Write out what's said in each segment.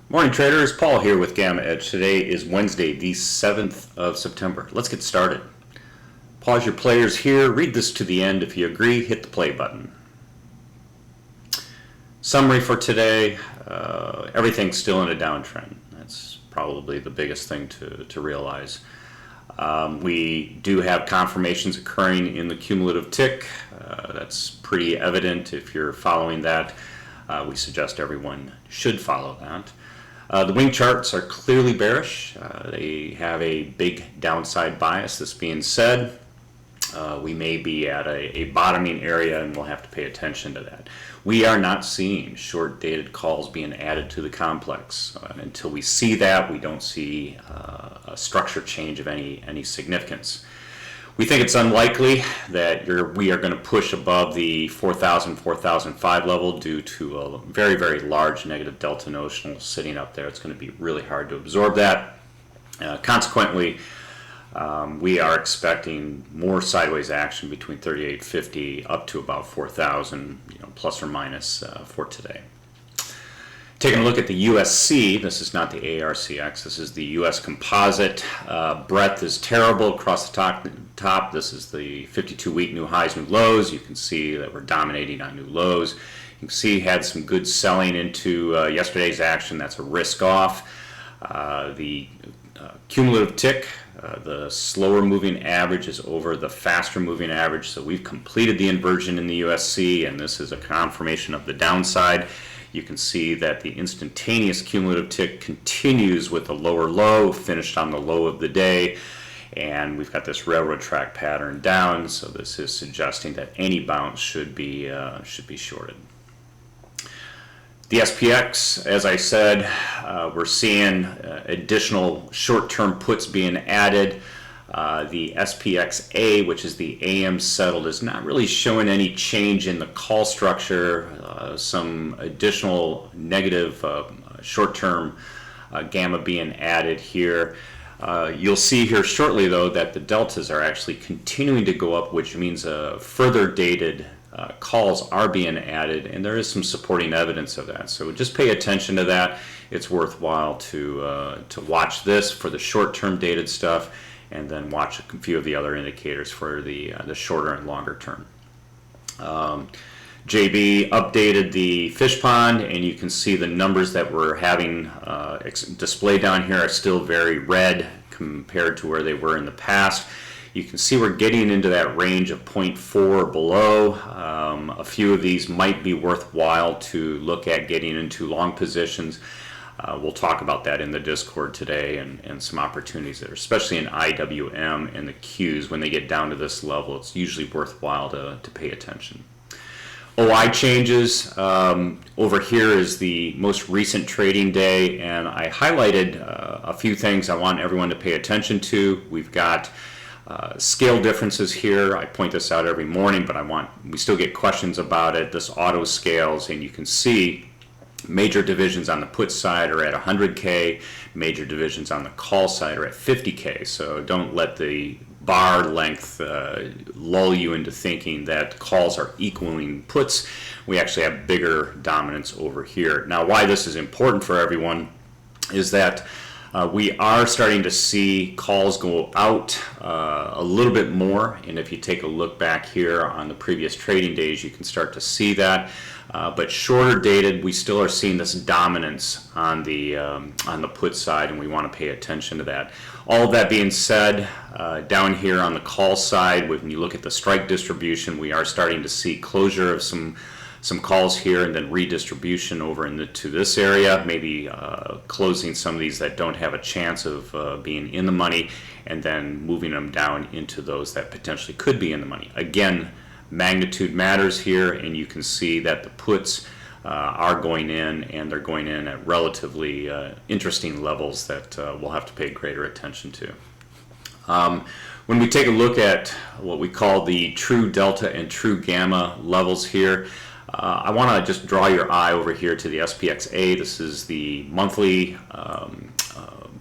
Morning traders, Paul here with GammaEdge. Today is Wednesday, the 7th of September. Let's get started. Pause your players here, read this to the end. If you agree, hit the play button. Summary for today, everything's still in a downtrend. That's probably the biggest thing to realize. We do have confirmations occurring in the cumulative tick. That's pretty evident if you're following that. We suggest everyone should follow that. The wing charts are clearly bearish. They have a big downside bias. This being said, we may be at a bottoming area and we'll have to pay attention to that. We are not seeing short-dated calls being added to the complex. Until we see that, we don't see a structure change of any significance. We think it's unlikely that we are going to push above the 4,000, 4,005 level due to a very, very large negative delta notional sitting up there. It's going to be really hard to absorb that. Consequently, we are expecting more sideways action between 38.50 up to about 4,000, plus or minus for today. Taking a look at the USC, this is not the ARCX, this is the US composite. Breadth is terrible across the top. This is the 52-week new highs, new lows. You can see that we're dominating on new lows. You can see had some good selling into yesterday's action. That's a risk off. The cumulative tick, the slower moving average is over the faster moving average. So we've completed the inversion in the USC, and this is a confirmation of the downside. You can see that the instantaneous cumulative tick continues with a lower low, finished on the low of the day, and we've got this railroad track pattern down, so this is suggesting that any bounce should be shorted. The SPX, as I said, we're seeing additional short-term puts being added. The SPX A, which is the AM settled, is not really showing any change in the call structure. Some additional negative short-term gamma being added here. You'll see here shortly, though, that the deltas are actually continuing to go up, which means further dated calls are being added, and there is some supporting evidence of that. So just pay attention to that. It's worthwhile to watch this for the short-term dated stuff, and then watch a few of the other indicators for the shorter and longer term. JB updated the fish pond, and you can see the numbers that we're having displayed down here are still very red compared to where they were in the past. You can see we're getting into that range of 0.4 or below. A few of these might be worthwhile to look at getting into long positions. We'll talk about that in the Discord today, and some opportunities there, especially in IWM and the Qs. When they get down to this level, it's usually worthwhile to pay attention. OI changes. Over here is the most recent trading day, and I highlighted a few things I want everyone to pay attention to. We've got scale differences here. I point this out every morning, but we still get questions about it. This auto scales, and you can see major divisions on the put side are at 100K, major divisions on the call side are at 50K. So don't let the bar length lull you into thinking that calls are equaling puts. We actually have bigger dominance over here. Now, why this is important for everyone is that we are starting to see calls go out a little bit more, and if you take a look back here on the previous trading days, you can start to see that. But shorter dated, we still are seeing this dominance on the put side, and we want to pay attention to that. All of that being said, down here on the call side, when you look at the strike distribution, we are starting to see closure of some calls here, and then redistribution over into this area, maybe closing some of these that don't have a chance of being in the money, and then moving them down into those that potentially could be in the money. Again, magnitude matters here, and you can see that the puts are going in, and they're going in at relatively interesting levels that we'll have to pay greater attention to. When we take a look at what we call the true delta and true gamma levels here, I want to just draw your eye over here to the SPX A. This is the monthly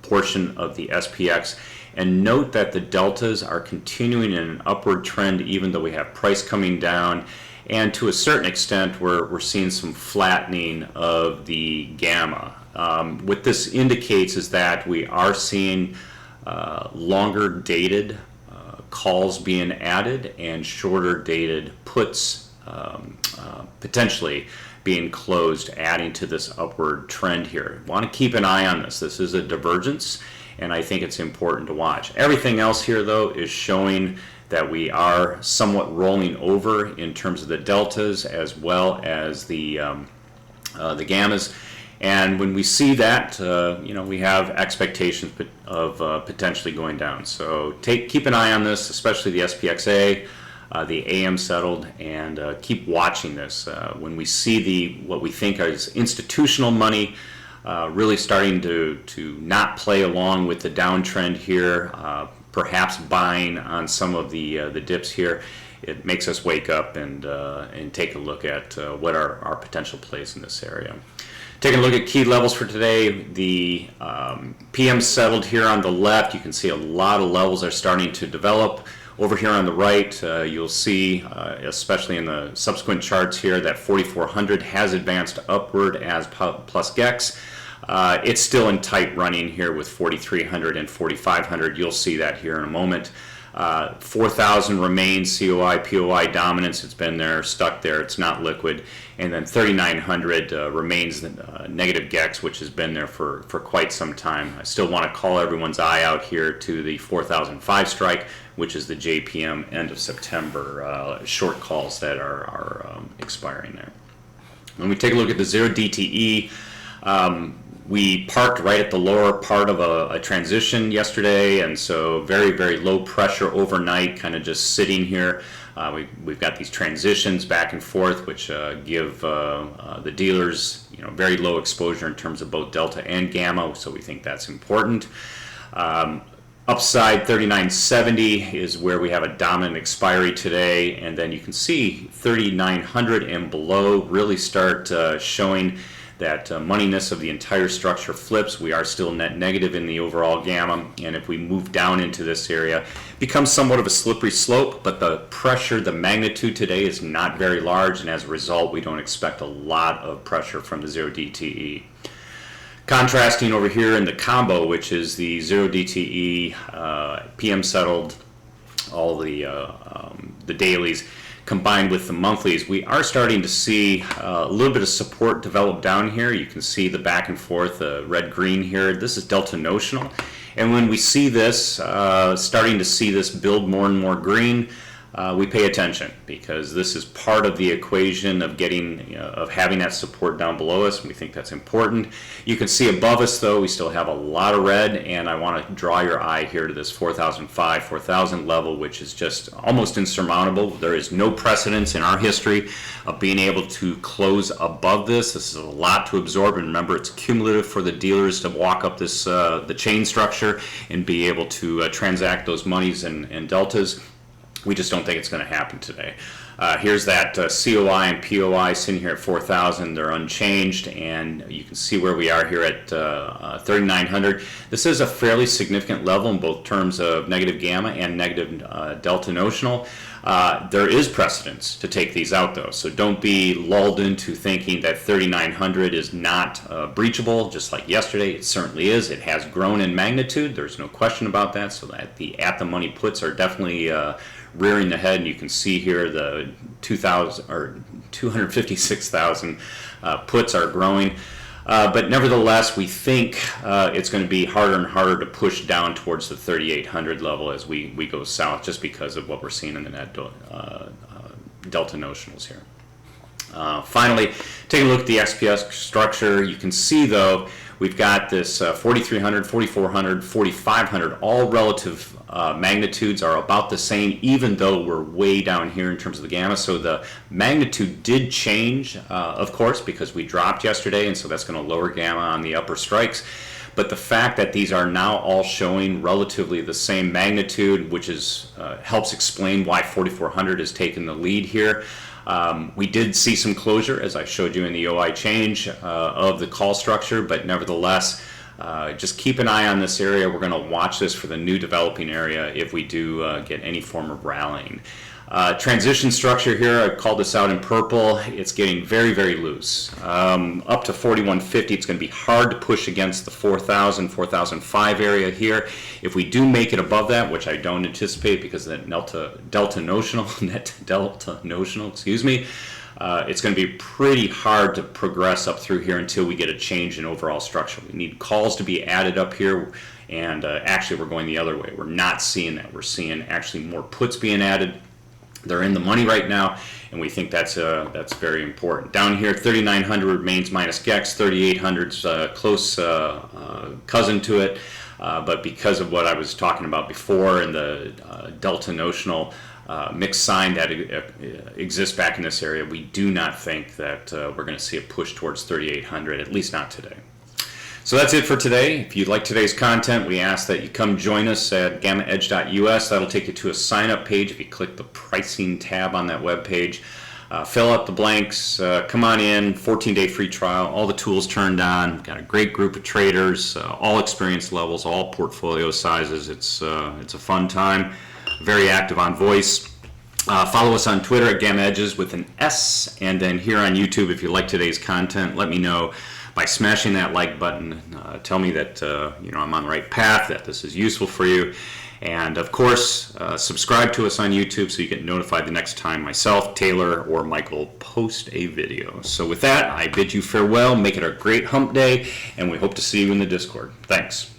portion of the SPX, and note that the deltas are continuing in an upward trend even though we have price coming down, and to a certain extent we're seeing some flattening of the gamma. What this indicates is that we are seeing longer dated calls being added and shorter dated puts potentially being closed, adding to this upward trend here. Want to keep an eye on this. This is a divergence, and I think it's important to watch. Everything else here, though, is showing that we are somewhat rolling over in terms of the deltas as well as the gammas. And when we see that, we have expectations of potentially going down. So keep an eye on this, especially the SPXA. The AM settled, and keep watching this. When we see what we think is institutional money really starting to not play along with the downtrend here, perhaps buying on some of the dips here, it makes us wake up and take a look at what are our potential plays in this area. Taking a look at key levels for today, the PM settled here on the left. You can see a lot of levels are starting to develop. Over here on the right, you'll see, especially in the subsequent charts here, that 4,400 has advanced upward as plus GEX. It's still in tight running here with 4,300 and 4,500. You'll see that here in a moment. 4,000 remains COI, POI dominance. It's been there, stuck there. It's not liquid. And then 3,900 remains negative GEX, which has been there for quite some time. I still want to call everyone's eye out here to the 4,005 strike, which is the JPM end of September short calls that are expiring there. When we take a look at the 0 DTE, we parked right at the lower part of a transition yesterday, and so very, very low pressure overnight, kind of just sitting here. We've got these transitions back and forth, which give the dealers very low exposure in terms of both delta and gamma, so we think that's important. Upside 3970 is where we have a dominant expiry today, and then you can see 3900 and below really start showing that moneyness of the entire structure flips. We are still net negative in the overall gamma, and if we move down into this area, it becomes somewhat of a slippery slope, but the pressure, the magnitude today is not very large, and as a result, we don't expect a lot of pressure from the 0 DTE. Contrasting over here in the combo, which is the 0 DTE, PM settled, all the dailies, combined with the monthlies, we are starting to see a little bit of support develop down here. You can see the back and forth, red-green here. This is delta notional. And when we see this, starting to see this build more and more green, we pay attention, because this is part of the equation of having that support down below us, and we think that's important. You can see above us, though, we still have a lot of red, and I want to draw your eye here to this 4,005, 4,000 level, which is just almost insurmountable. There is no precedence in our history of being able to close above this. This is a lot to absorb, and remember, it's cumulative for the dealers to walk up this the chain structure and be able to transact those monies and deltas. We just don't think it's going to happen today. Here's that COI and POI sitting here at 4,000. They're unchanged, and you can see where we are here at 3,900. This is a fairly significant level in both terms of negative gamma and negative delta notional. There is precedence to take these out, though, so don't be lulled into thinking that 3,900 is not breachable. Just like yesterday, it certainly is. It has grown in magnitude. There's no question about that. So that the at-the-money puts are definitely rearing the head, and you can see here the 256,000 puts are growing. But nevertheless, we think it's going to be harder and harder to push down towards the 3,800 level as we go south, just because of what we're seeing in the net delta notionals here. Finally, taking a look at the SPX structure, you can see, though, we've got this 4,300, 4,400, 4,500, all relative magnitudes are about the same, even though we're way down here in terms of the gamma. So the magnitude did change, of course, because we dropped yesterday, and so that's going to lower gamma on the upper strikes. But the fact that these are now all showing relatively the same magnitude, which is helps explain why 4,400 has taken the lead here. We did see some closure, as I showed you in the OI change, of the call structure, but nevertheless, just keep an eye on this area. We're going to watch this for the new developing area if we do get any form of rallying. Transition structure here, I called this out in purple. It's getting very, very loose. Up to 4150, it's going to be hard to push against the 4000, 4005 area here. If we do make it above that, which I don't anticipate because of that delta notional, excuse me, it's going to be pretty hard to progress up through here until we get a change in overall structure. We need calls to be added up here, and actually we're going the other way. We're not seeing that. We're seeing actually more puts being added. They're in the money right now, and we think that's very important. Down here, 3900 remains minus GEX, 3800's close cousin to it, but because of what I was talking about before and the delta notional mixed sign that exists back in this area, we do not think that we're going to see a push towards 3800, at least not today. So that's it for today. If you like today's content, we ask that you come join us at GammaEdge.us. That'll take you to a sign-up page. If you click the pricing tab on that web page, fill out the blanks, come on in, 14-day free trial, all the tools turned on. Got a great group of traders, all experience levels, all portfolio sizes. It's a fun time. Very active on voice. Follow us on Twitter at GammaEdges with an S, and then here on YouTube, if you like today's content, let me know by smashing that like button. Tell me that I'm on the right path, that this is useful for you, and of course subscribe to us on YouTube so you get notified the next time myself, Taylor, or Michael post a video. So with that, I bid you farewell. Make it a great hump day, and we hope to see you in the Discord. Thanks.